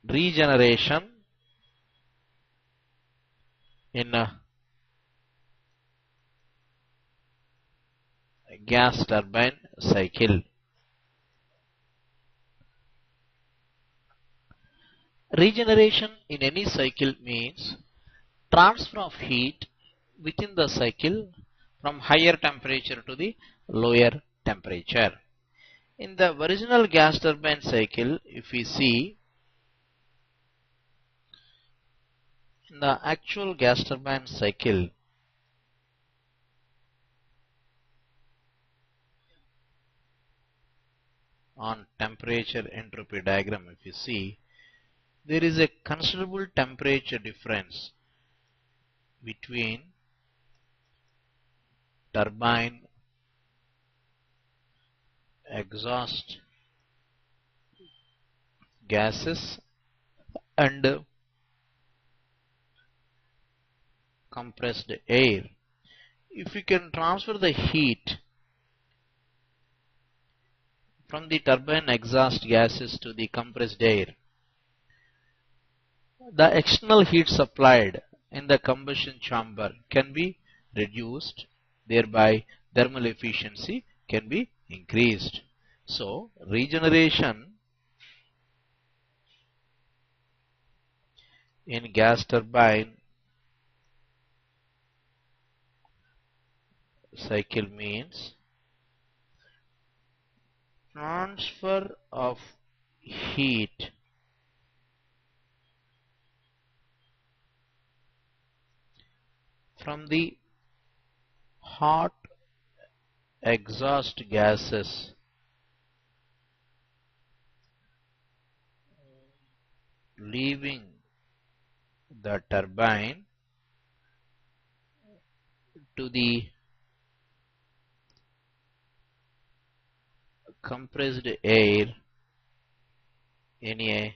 regeneration in a gas turbine cycle. Regeneration in any cycle means transfer of heat within the cycle from higher temperature to the lower temperature. In the original gas turbine cycle, if we see, in the actual gas turbine cycle, on temperature entropy diagram, if you see, there is a considerable temperature difference between turbine exhaust gases and compressed air. If we can transfer the heat from the turbine exhaust gases to the compressed air, the external heat supplied in the combustion chamber can be reduced, thereby thermal efficiency can be increased. So, regeneration in gas turbine cycle means transfer of heat from the hot exhaust gases leaving the turbine to the compressed air in a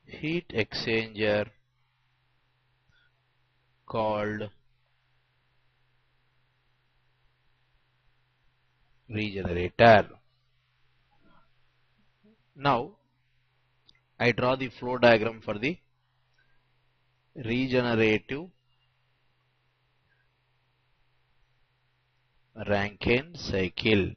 heat exchanger called Regenerator. Now, I draw the flow diagram for the regenerative Rankine cycle.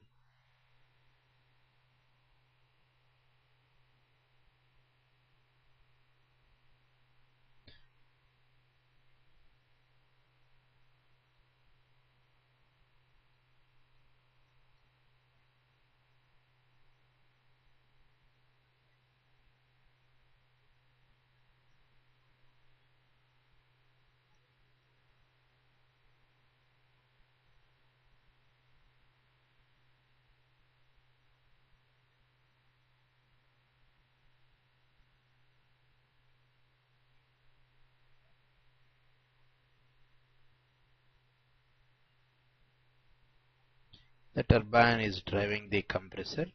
The turbine is driving the compressor.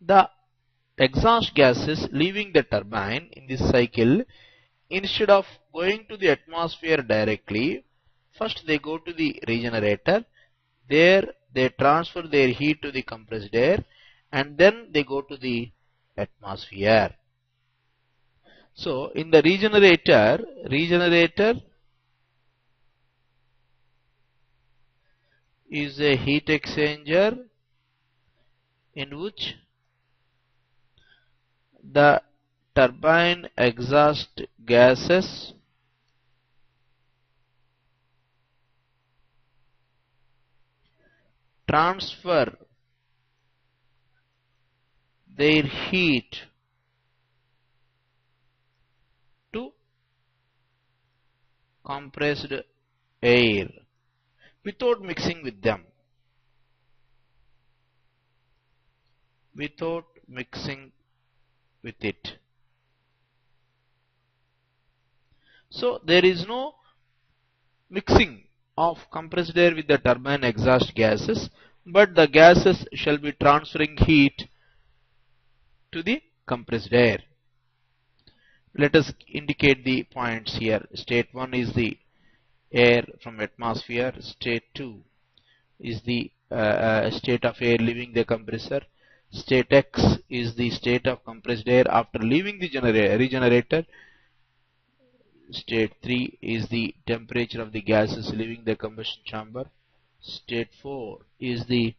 The exhaust gases leaving the turbine in this cycle, instead of going to the atmosphere directly, first they go to the regenerator. There they transfer their heat to the compressed air and then they go to the atmosphere. So in the regenerator is a heat exchanger in which the turbine exhaust gases transfer their heat to compressed air without mixing with them. Without mixing with it. So there is no mixing of compressed air with the turbine exhaust gases, but the gases shall be transferring heat to the compressed air. Let us indicate the points here. State 1 is the air from atmosphere. State 2 is the state of air leaving the compressor. State X is the state of compressed air after leaving the regenerator. State 3 is the temperature of the gases leaving the combustion chamber. State 4 is the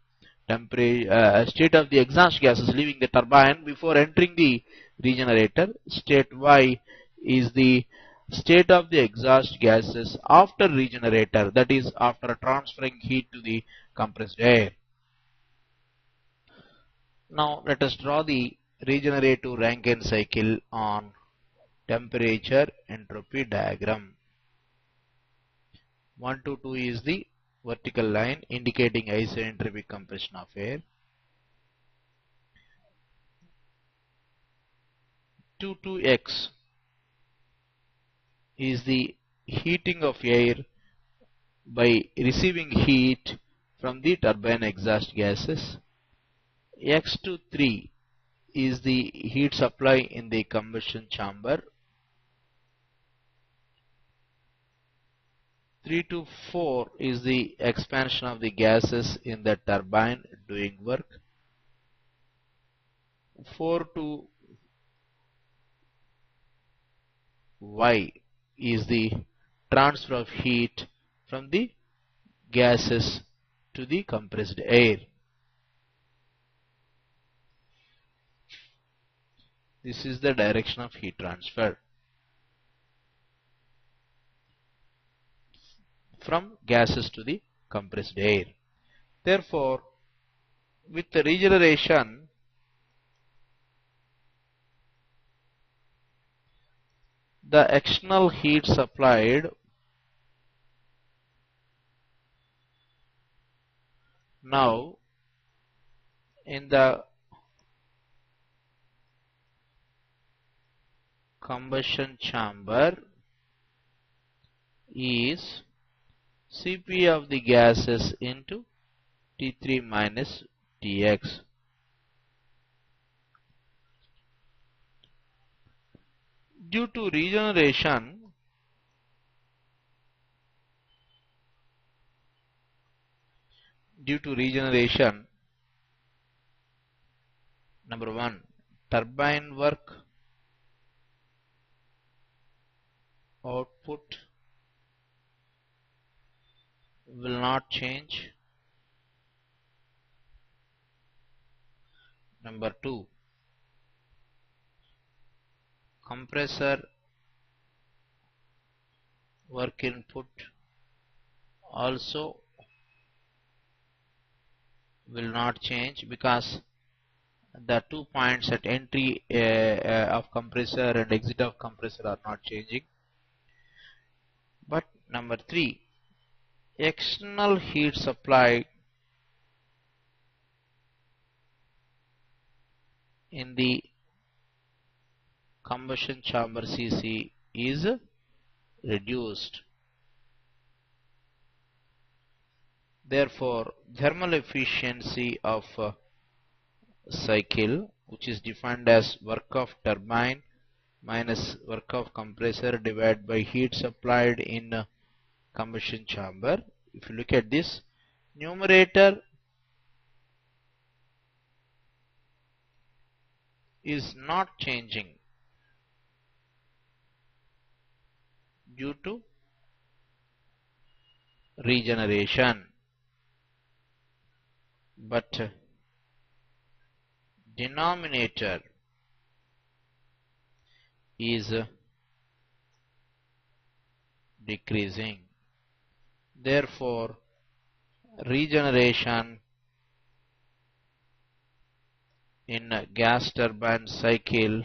state of the exhaust gases leaving the turbine before entering the regenerator. State Y is the state of the exhaust gases after regenerator, that is after transferring heat to the compressed air. Now let us draw the regenerative Rankine cycle on temperature entropy diagram. 1 to 2 is the vertical line indicating isentropic compression of air. 2 to X is the heating of air by receiving heat from the turbine exhaust gases. X to 3 is the heat supply in the combustion chamber. 3 to 4 is the expansion of the gases in the turbine doing work. 4 to Y is the transfer of heat from the gases to the compressed air. This is the direction of heat transfer from gases to the compressed air. Therefore, with the regeneration, the external heat supplied now in the combustion chamber is Cp of the gases into T3 minus Tx. Due to regeneration, number 1, turbine work output will not change. Number 2, compressor work input also will not change because the 2 points at entry of compressor and exit of compressor are not changing. But number 3, external heat supply in the combustion chamber CC is reduced. Therefore, thermal efficiency of cycle, which is defined as work of turbine minus work of compressor divided by heat supplied in combustion chamber. If you look at this, numerator is not changing due to regeneration, but denominator is decreasing. Therefore, regeneration in a gas turbine cycle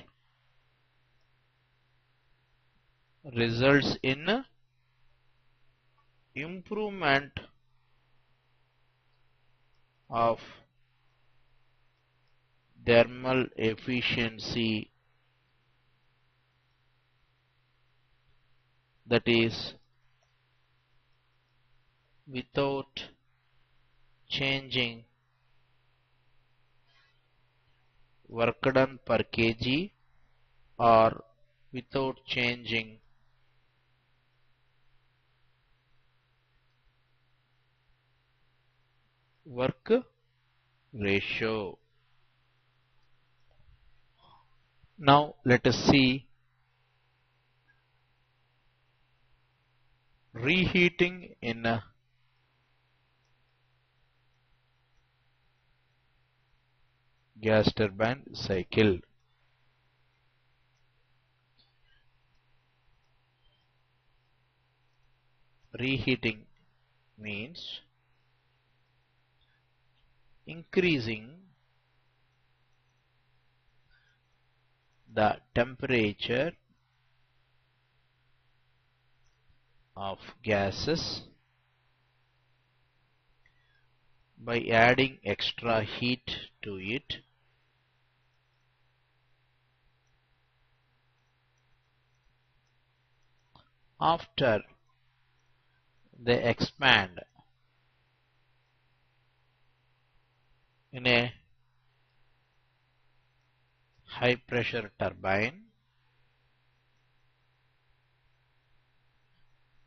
results in improvement of thermal efficiency, that is without changing work done per kg or without changing work ratio. Now let us see reheating in a gas turbine cycle. Reheating means increasing the temperature of gases by adding extra heat to it after they expand in a high pressure turbine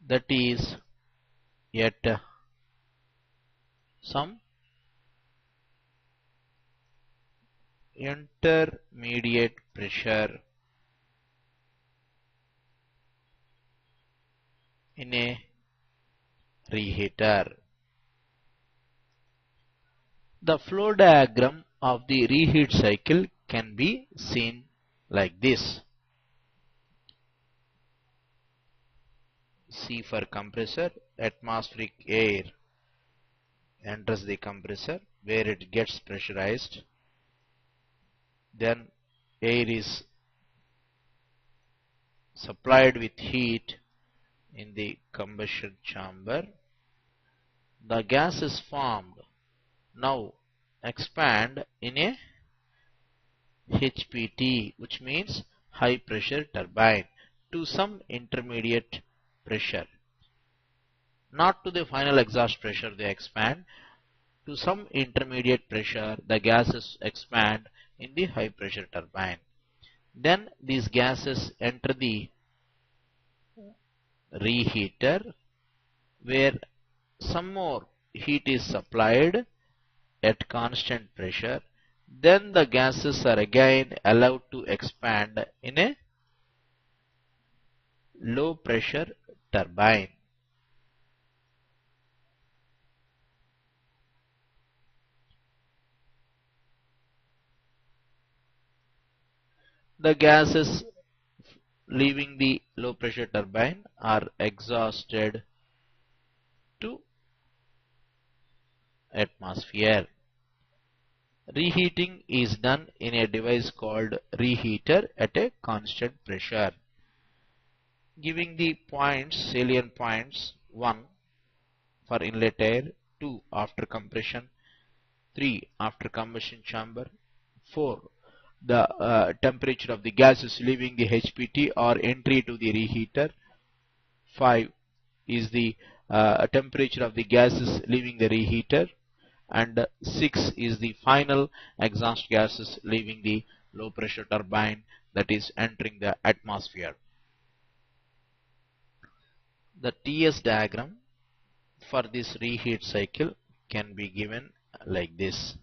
that is at some intermediate pressure in a reheater. The flow diagram of the reheat cycle can be seen like this. C for compressor, atmospheric air enters the compressor where it gets pressurized. Then air is supplied with heat in the combustion chamber. The gas is formed. Now expand in a HPT, which means high pressure turbine, to some intermediate pressure. Not to the final exhaust pressure they expand. To some intermediate pressure the gases expand in the high pressure turbine. Then these gases enter the reheater where some more heat is supplied at constant pressure. Then the gases are again allowed to expand in a low pressure turbine. The gases leaving the low pressure turbine are exhausted to atmosphere. Reheating is done in a device called reheater at a constant pressure. Giving the points, salient points: 1 for inlet air, 2 after compression, 3 after combustion chamber, 4 the temperature of the gases leaving the HPT or entry to the reheater, 5 is the temperature of the gases leaving the reheater, and 6 is the final exhaust gases leaving the low pressure turbine, that is entering the atmosphere. The TS diagram for this reheat cycle can be given like this.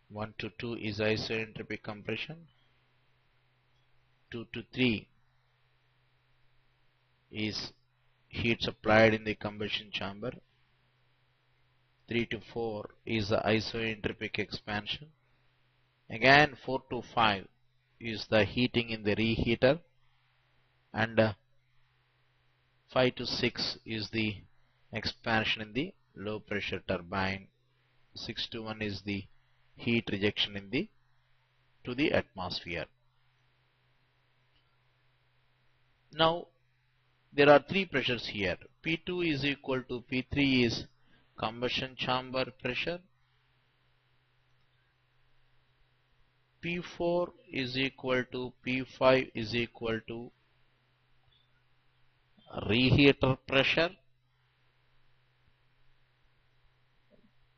One to 2 is isoentropy compression. 2 to 3 is heat supplied in the combustion chamber. 3 to 4 is the isoentropic expansion. Again 4 to 5 is the heating in the reheater, and 5 to 6 is the expansion in the low pressure turbine. 6 to 1 is the heat rejection in the to the atmosphere. Now there are three pressures here. P2 is equal to P3 is combustion chamber pressure. P4 is equal to P5 is equal to reheater pressure.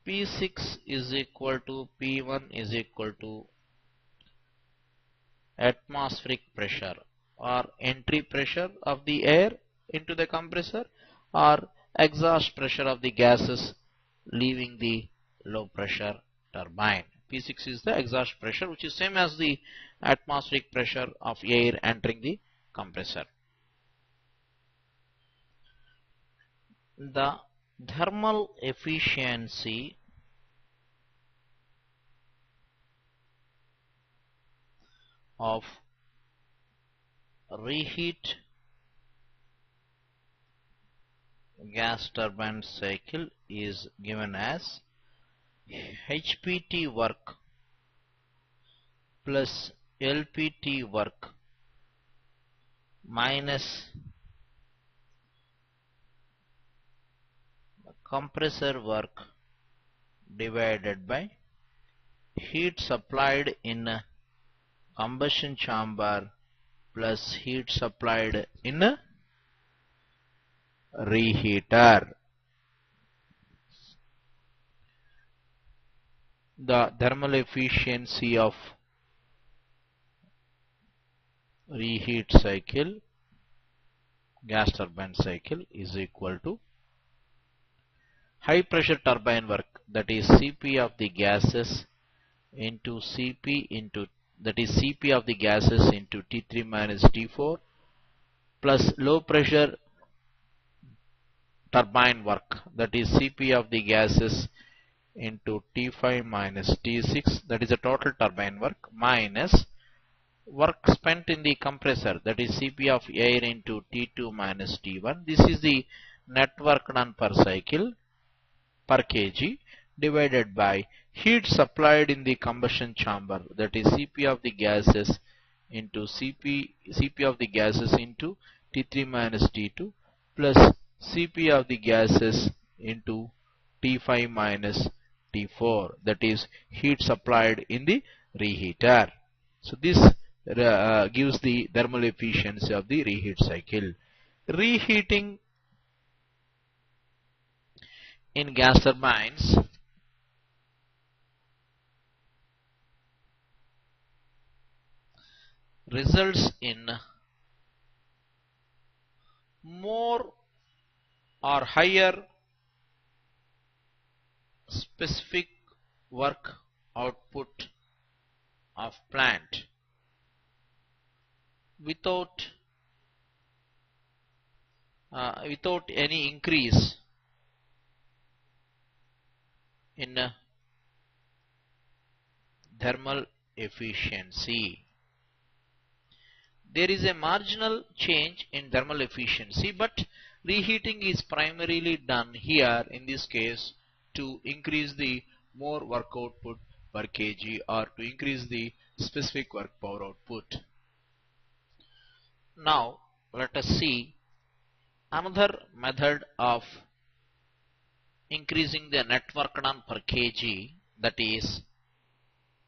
P6 is equal to P1 is equal to atmospheric pressure or entry pressure of the air into the compressor, or exhaust pressure of the gases leaving the low pressure turbine. P6 is the exhaust pressure, which is same as the atmospheric pressure of air entering the compressor. The thermal efficiency of reheat gas turbine cycle is given as HPT work plus LPT work minus compressor work divided by heat supplied in a combustion chamber plus heat supplied in a reheater. The thermal efficiency of reheat cycle, gas turbine cycle, is equal to high pressure turbine work, that is Cp of the gases into Cp into, that is Cp of the gases into T3 minus T4 plus low pressure turbine work, that is Cp of the gases into T5 minus T6, that is the total turbine work, minus work spent in the compressor, that is Cp of air into T2 minus T1. This is the net work done per cycle per kg divided by heat supplied in the combustion chamber, that is Cp of the gases into Cp of the gases into T3 minus T2 plus Cp of the gases into T5 minus T4, that is heat supplied in the reheater. So this gives the thermal efficiency of the reheat cycle. Reheating in gas turbines results in more or higher specific work output of plant without any increase in thermal efficiency. There is a marginal change in thermal efficiency, but reheating is primarily done here in this case to increase the more work output per kg or to increase the specific work power output. Now let us see another method of increasing the net work done per kg, that is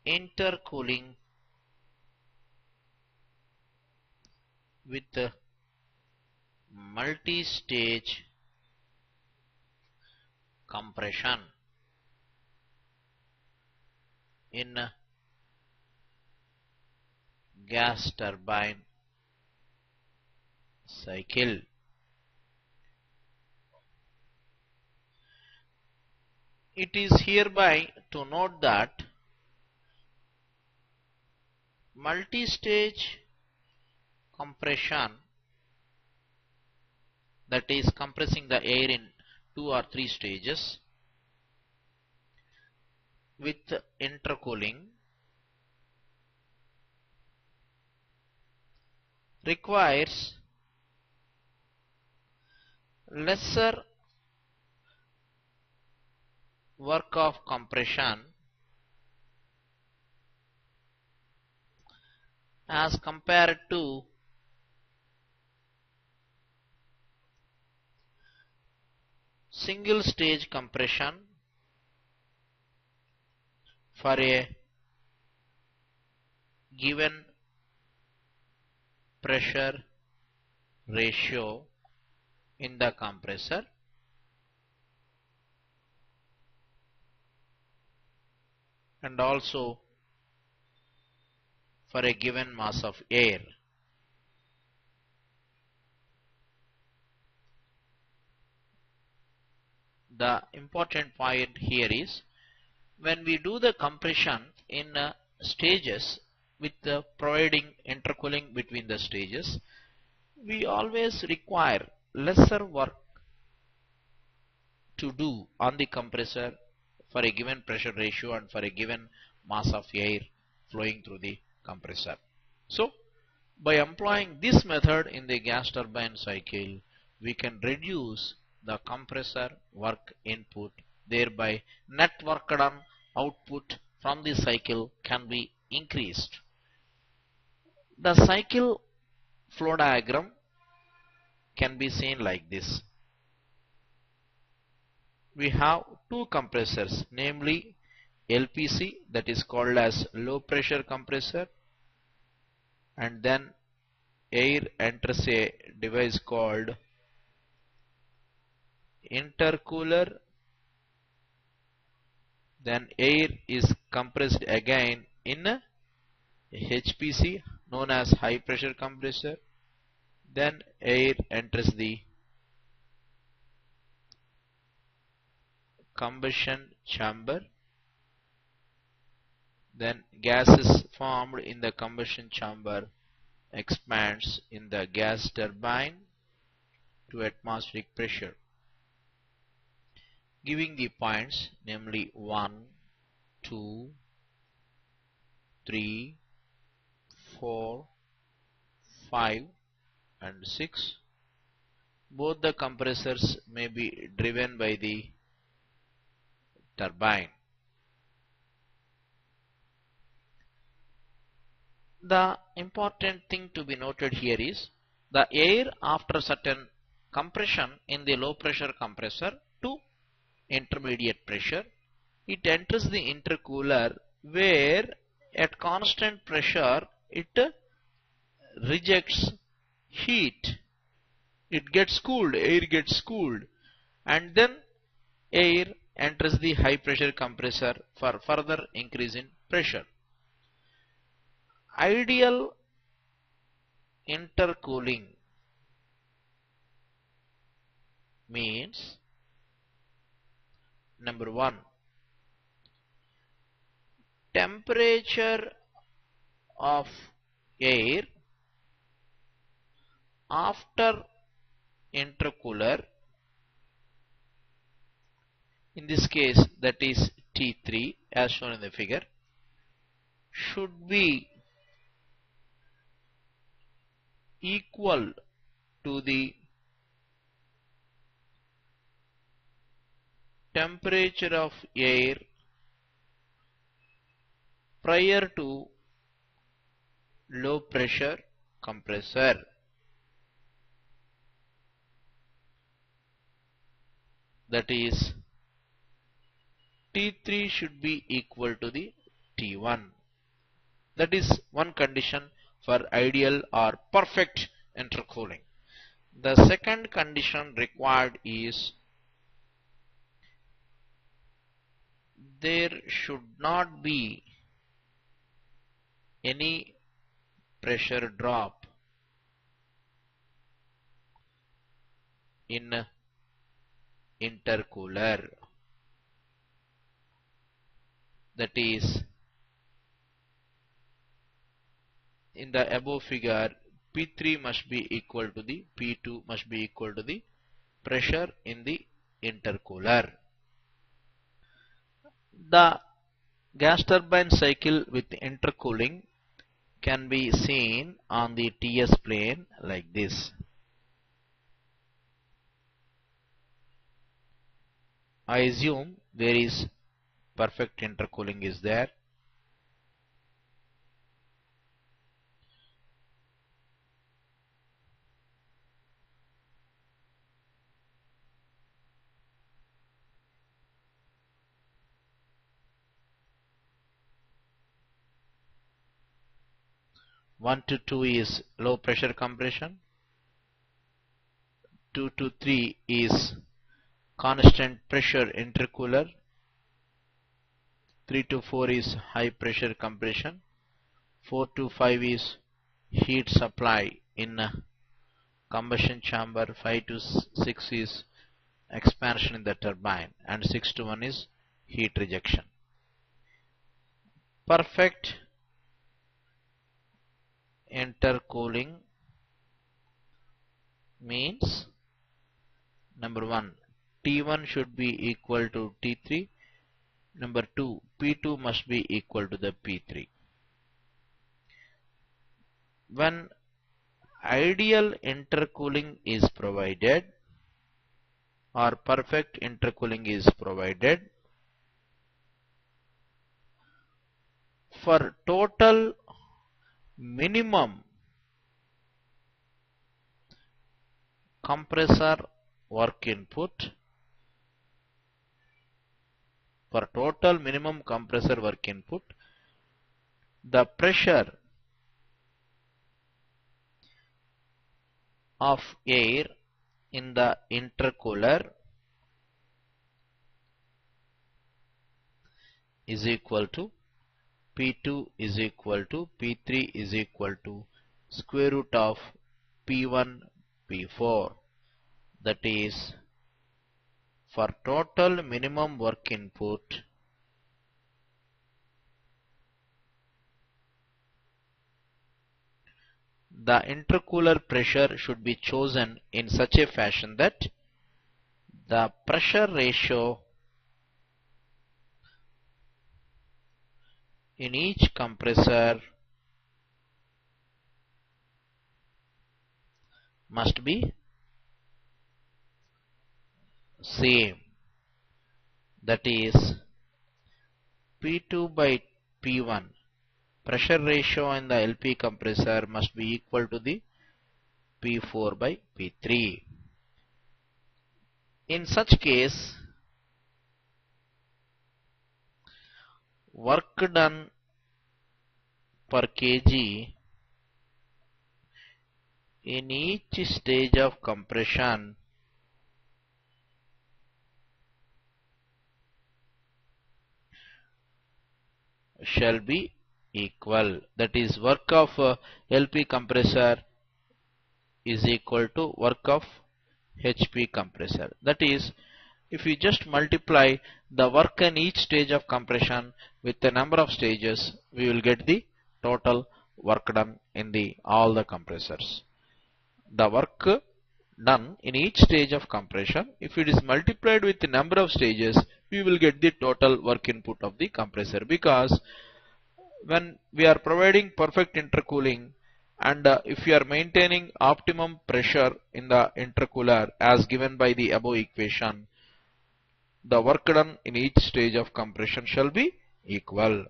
intercooling with multistage compression in gas turbine cycle. It is hereby to note that multistage compression, that is compressing the air in 2 or 3 stages with intercooling, requires lesser work of compression as compared to single stage compression for a given pressure ratio in the compressor and also for a given mass of air. the important point here is when we do the compression in stages with providing intercooling between the stages, we always require lesser work to do on the compressor for a given pressure ratio and for a given mass of air flowing through the compressor. So by employing this method in the gas turbine cycle, we can reduce the compressor work input, thereby net work done output from the cycle can be increased. The cycle flow diagram can be seen like this. We have two compressors, namely LPC, that is called as low pressure compressor, and then air enters a device called intercooler. Then air is compressed again in a HPC known as high pressure compressor. Then air enters the combustion chamber. Then gas is formed in the combustion chamber, expands in the gas turbine to atmospheric pressure, giving the points namely 1, 2, 3, 4, 5 and 6. Both the compressors may be driven by the turbine. The important thing to be noted here is the air after certain compression in the low pressure compressor to intermediate pressure, it enters the intercooler where at constant pressure it rejects heat. It gets cooled, air gets cooled, and then air enters the high pressure compressor for further increase in pressure. Ideal intercooling means, number 1, temperature of air after intercooler, in this case that is T3 as shown in the figure, should be equal to the temperature of air prior to low pressure compressor. That is T3 should be equal to the T1. That is one condition for ideal or perfect intercooling. The second condition required is there should not be any pressure drop in intercooler. That is, in the above figure, P3 must be equal to the P2 must be equal to the pressure in the intercooler. The gas turbine cycle with intercooling can be seen on the TS plane like this. I assume there is perfect intercooling is there. One to 2 is low pressure compression. 2 to 3 is constant pressure intercooler. 3 to 4 is high pressure compression. 4 to 5 is heat supply in combustion chamber. 5 to 6 is expansion in the turbine, and 6 to 1 is heat rejection. Perfect intercooling means number 1, T1 should be equal to T3. Number 2, P2 must be equal to the P3. When ideal intercooling is provided or perfect intercooling is provided, for total minimum compressor work input, the pressure of air in the intercooler is equal to P2 is equal to P3 is equal to square root of P1 P4. That is, for total minimum work input, the intercooler pressure should be chosen in such a fashion that the pressure ratio in each compressor must be same. That is, P2 by P1, pressure ratio in the LP compressor must be equal to the P4 by P3. In such case, work done per kg in each stage of compression shall be equal. That is, work of LP compressor is equal to work of HP compressor. That is, if we just multiply the work in each stage of compression with the number of stages, we will get the total work done in all the compressors. The work done in each stage of compression, if it is multiplied with the number of stages, we will get the total work input of the compressor, because when we are providing perfect intercooling and if we are maintaining optimum pressure in the intercooler as given by the above equation, the work done in each stage of compression shall be equal.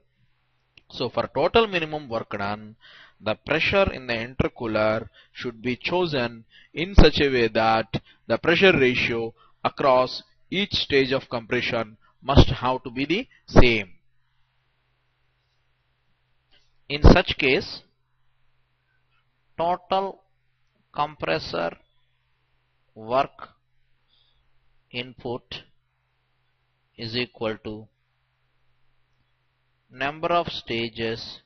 So for total minimum work done, the pressure in the intercooler should be chosen in such a way that the pressure ratio across each stage of compression must have to be the same. In such case, total compressor work input is equal to number of stages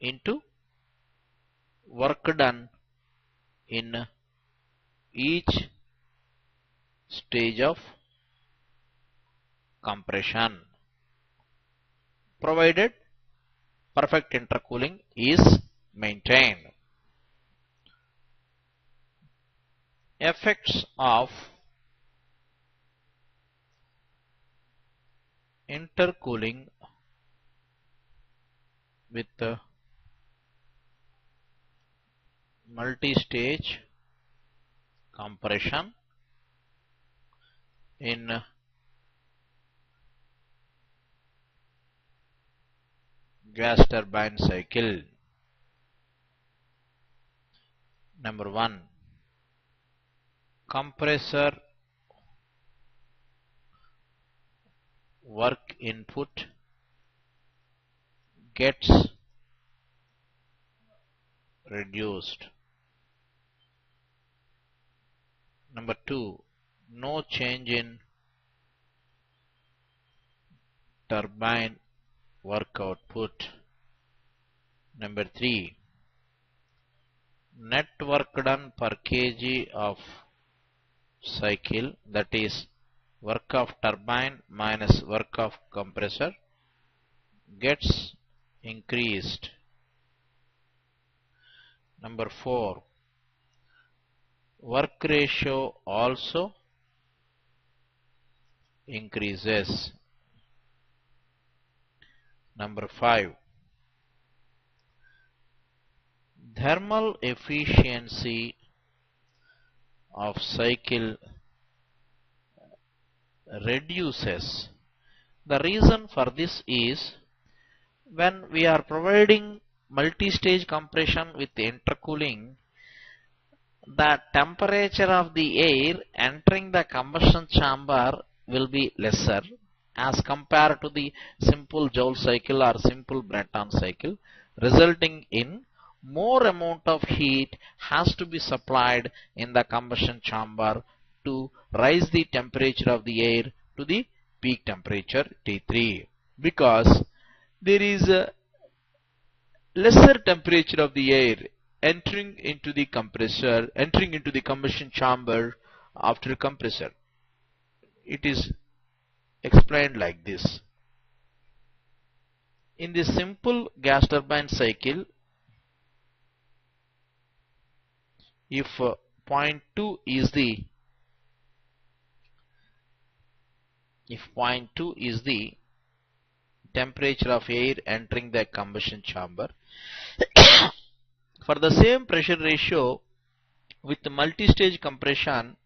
into work done in each stage of compression, provided perfect intercooling is maintained. Effects of intercooling with multistage compression in gas turbine cycle. Number 1, compressor work input gets reduced. Number 2, no change in turbine work output. Number 3, net work done per kg of cycle, that is work of turbine minus work of compressor, gets increased. Number 4, work ratio also increases. Number 5, thermal efficiency of cycle reduces. The reason for this is when we are providing multi-stage compression with intercooling, the temperature of the air entering the combustion chamber will be lesser as compared to the simple Joule cycle or simple Breton cycle, resulting in more amount of heat has to be supplied in the combustion chamber to raise the temperature of the air to the peak temperature T3, because there is a lesser temperature of the air entering into the combustion chamber after compressor. It is explained like this. In the simple gas turbine cycle, if point 2 is the temperature of air entering the combustion chamber, for the same pressure ratio with multi-stage compression,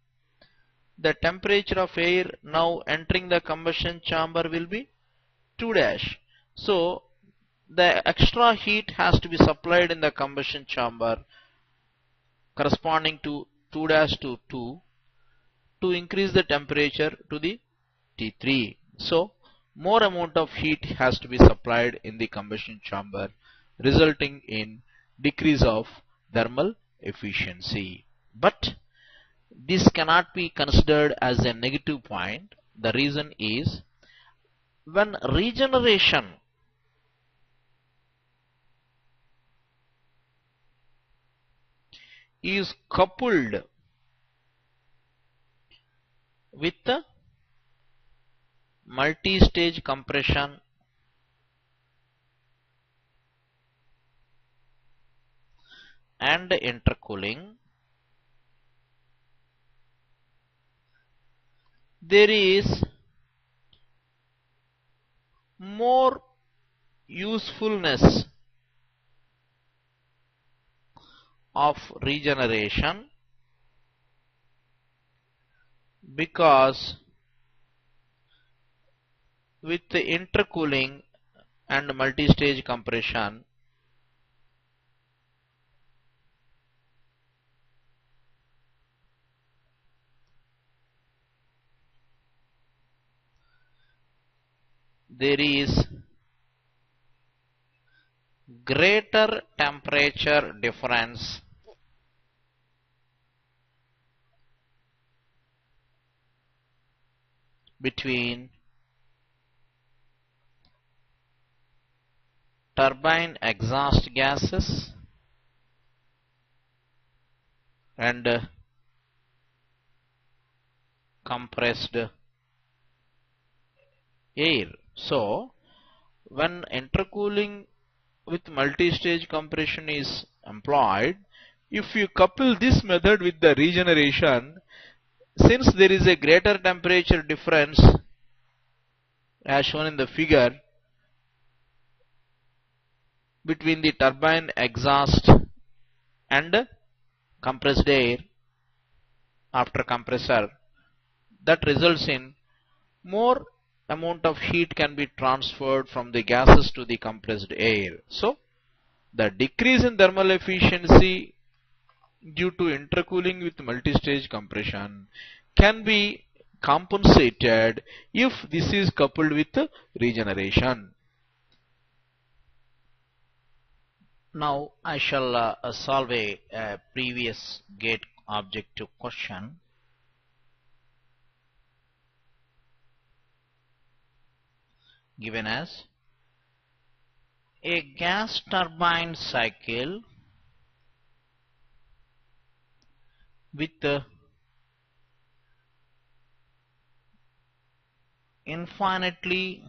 the temperature of air now entering the combustion chamber will be 2 dash. So the extra heat has to be supplied in the combustion chamber corresponding to 2 dash to 2 to increase the temperature to the T3. So more amount of heat has to be supplied in the combustion chamber, resulting in decrease of thermal efficiency. But this cannot be considered as a negative point. The reason is when regeneration is coupled with the multi-stage compression and intercooling, there is more usefulness of regeneration, because with the intercooling and multi-stage compression, there is greater temperature difference between turbine exhaust gases and compressed air. So when intercooling with multi-stage compression is employed, if you couple this method with the regeneration, since there is a greater temperature difference as shown in the figure between the turbine exhaust and compressed air after compressor, that results in more amount of heat can be transferred from the gases to the compressed air. So the decrease in thermal efficiency due to intercooling with multi-stage compression can be compensated if this is coupled with regeneration. Now I shall solve a previous gate objective question. Given as a gas turbine cycle with infinitely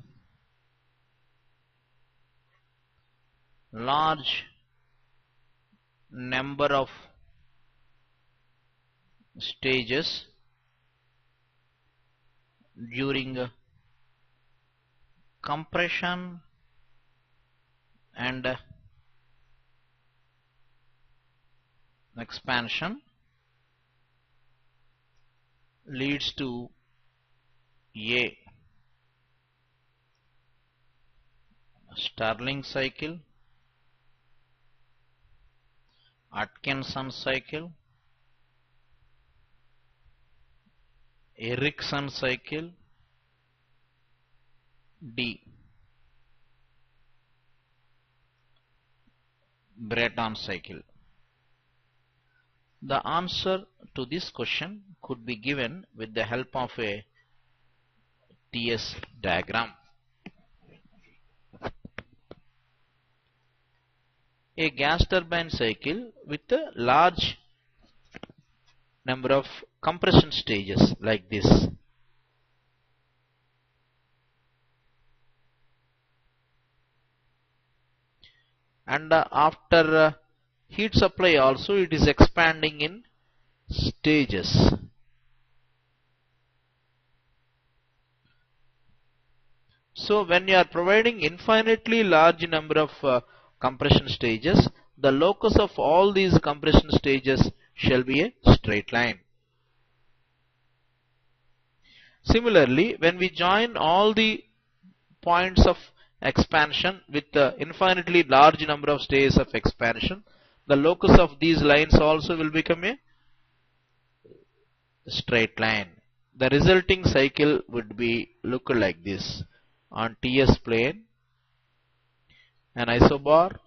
large number of stages during compression and expansion leads to a Stirling cycle, Atkinson cycle, Ericsson cycle, D. Breton cycle. The answer to this question could be given with the help of a TS diagram. A gas turbine cycle with a large number of compression stages like this. And after heat supply also it is expanding in stages. So when you are providing infinitely large number of compression stages, the locus of all these compression stages shall be a straight line. Similarly, when we join all the points of expansion with the infinitely large number of stages of expansion, the locus of these lines also will become a straight line. The resulting cycle would be look like this. On TS plane, an isobar,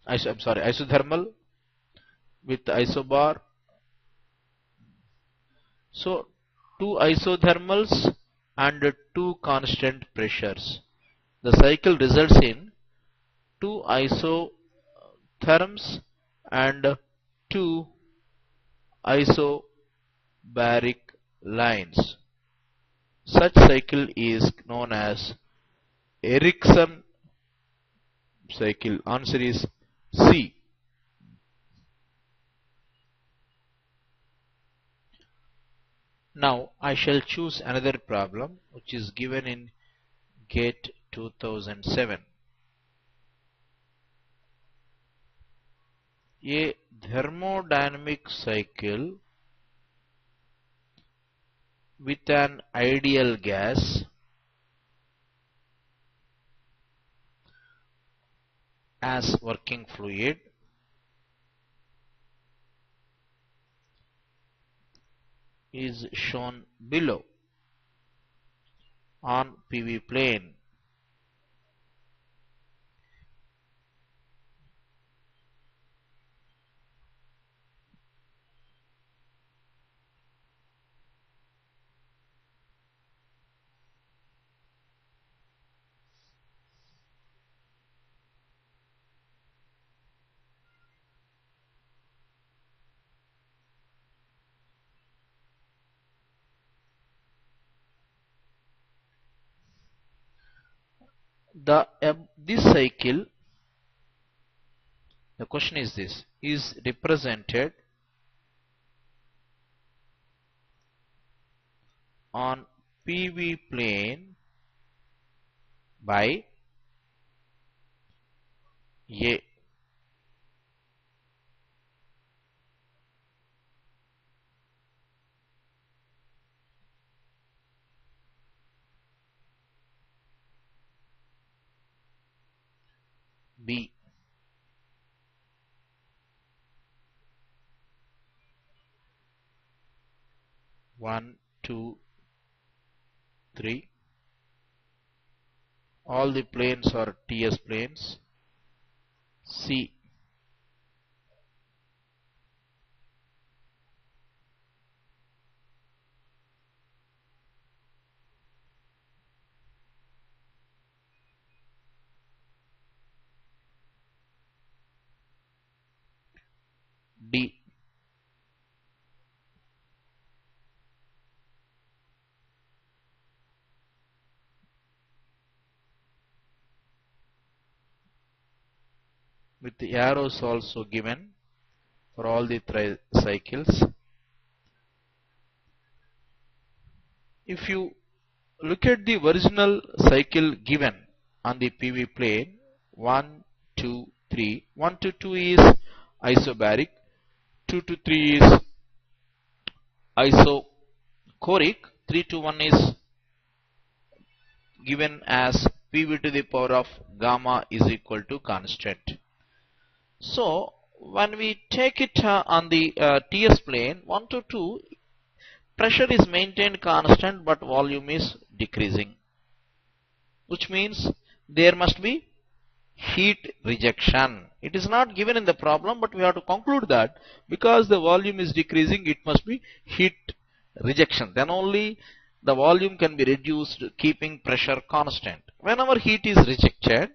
isothermal with isobar. So two isothermals and two constant pressures. The cycle results in two isotherms and two isobaric lines. Such cycle is known as Ericsson cycle. Answer is C. Now I shall choose another problem which is given in GATE 2007. A thermodynamic cycle with an ideal gas as working fluid is shown below on PV plane. This cycle, the question is this, is represented on PV plane by A. B. One, two, three. All the planes are TS planes. C. D. With the arrows also given for all the cycles. If you look at the original cycle given on the PV plane, 1, 2, 3. 1 to 2 is isobaric, 2 to 3 is isochoric, 3 to 1 is given as PV to the power of gamma is equal to constant. So when we take it on the TS plane, 1 to 2, pressure is maintained constant but volume is decreasing, which means there must be heat rejection. It is not given in the problem, but we have to conclude that because the volume is decreasing, it must be heat rejection. Then only the volume can be reduced, keeping pressure constant. Whenever heat is rejected,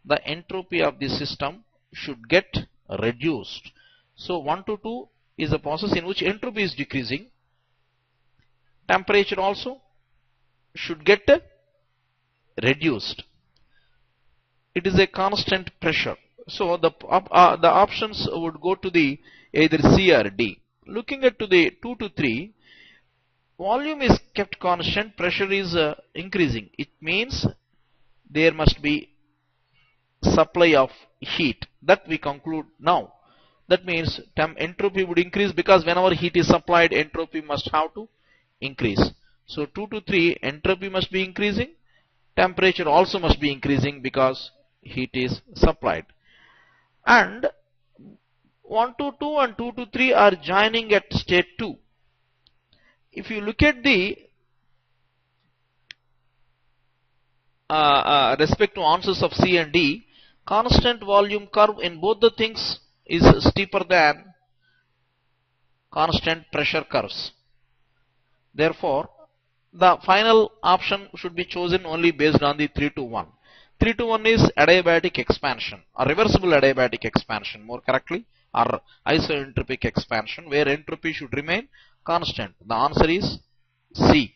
the entropy of the system should get reduced. So 1 to 2 is a process in which entropy is decreasing. Temperature also should get reduced. It is a constant pressure. So the options would go to the either C or D. Looking at to the 2 to 3, volume is kept constant, pressure is increasing. It means there must be supply of heat. That we conclude now. That means entropy would increase because whenever heat is supplied, entropy must have to increase. So 2 to 3, entropy must be increasing, temperature also must be increasing because heat is supplied. And 1 to 2 and 2 to 3 are joining at state 2. If you look at the respect to answers of C and D, constant volume curve in both the things is steeper than constant pressure curves. Therefore, the final option should be chosen only based on the 3 to 1. 3 to 1 is adiabatic expansion, or reversible adiabatic expansion more correctly, or isoentropic expansion, where entropy should remain constant. The answer is C.